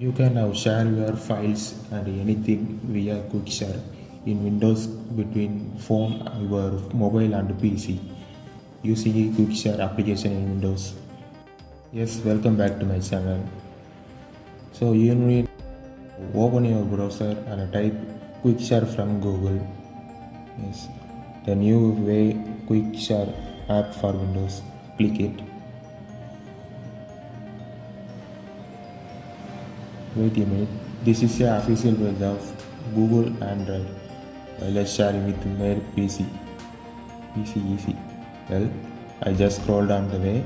You can now share your files and anything via quick share in Windows between phone, your mobile and PC using a quick share application in Windows. Yes, welcome back to my channel. So you need to open your browser and type quick share from Google. Yes, the new way quick share app for Windows. Click it. Wait a minute. This is the official page of Google Android. Let's share it with my PC. Easy. Well, I just scrolled on the way.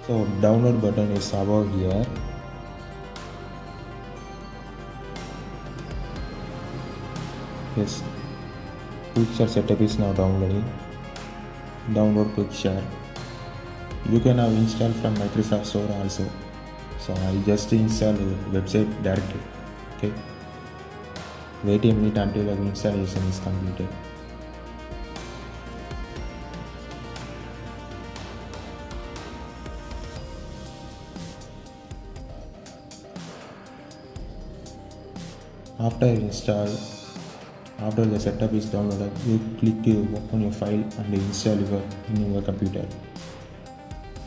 So download button is above here. Yes, quick share setup is now downloading. Download quick share. You can now install from Microsoft Store also. So I just install website directly. Okay. Wait a minute until the installation is completed. After the setup is downloaded, you click to open your file and install it in your computer.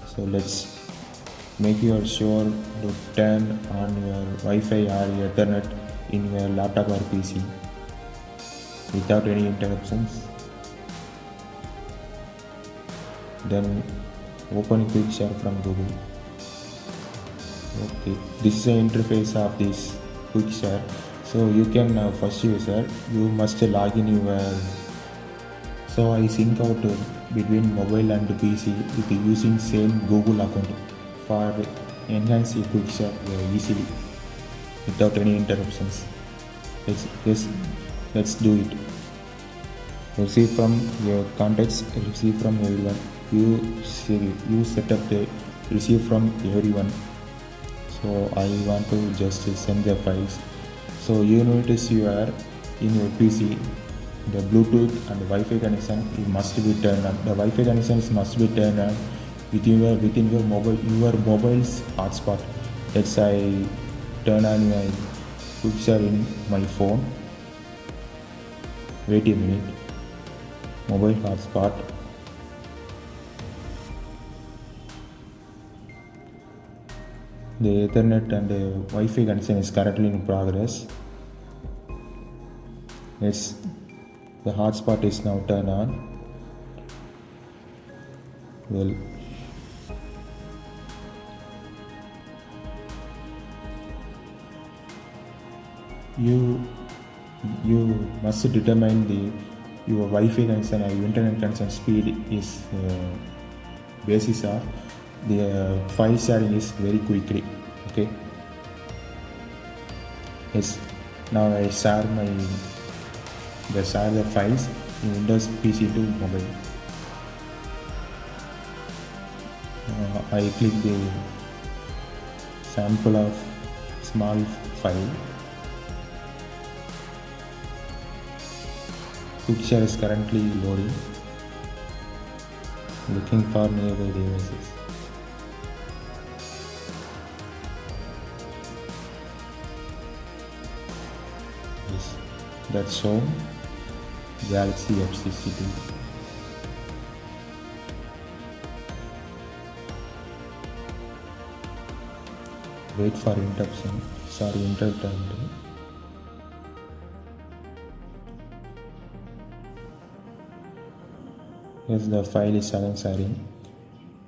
So let's make sure to turn on your Wi-Fi or Ethernet in your laptop or PC without any interruptions. Then open quick share from Google. Okay, this is the interface of this quick share. So you can first user, you must log in your. So I sync out between mobile and PC with using same Google account for enhance your quick share easily without any interruptions. Let's do it. Receive from your contacts, receive from everyone. You set up the receive from everyone. So I want to just send the files. So you notice you are in your PC, the Bluetooth and the Wi-Fi connection it must be turned on. The Wi-Fi connections must be turned on within your mobile's hotspot. Let's I turn on my quick share in my phone. Wait a minute. Mobile hotspot. The Ethernet and the Wi-Fi connection is currently in progress. Yes, the hotspot is now turned on. Well, you must determine your Wi-Fi connection or internet connection speed is basis of the file sharing is very quickly. Okay. Yes. Now I share the files in Windows PC to mobile. I click the sample of small file. Quick share is currently loading. Looking for nearby devices. Yes, that's shown. Galaxy F62. Wait for interruption. Sorry, interrupted. Yes, the file is sharing.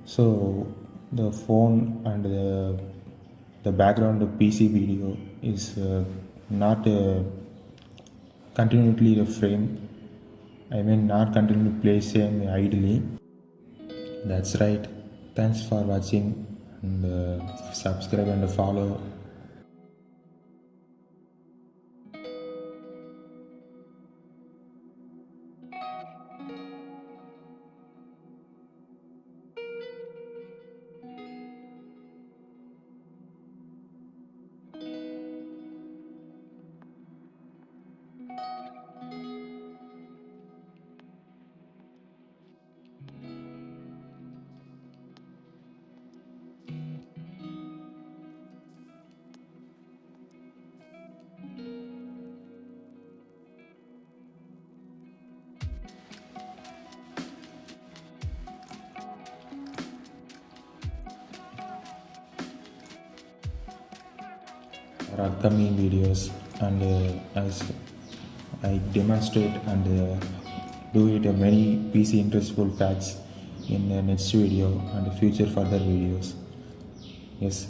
So the phone and the background of PC video is not continually the frame. I mean not continually play same idly. That's right. Thanks for watching and subscribe and follow. for upcoming videos, and as I demonstrate and do it many PC interestful facts in the next video and future further videos. Yes.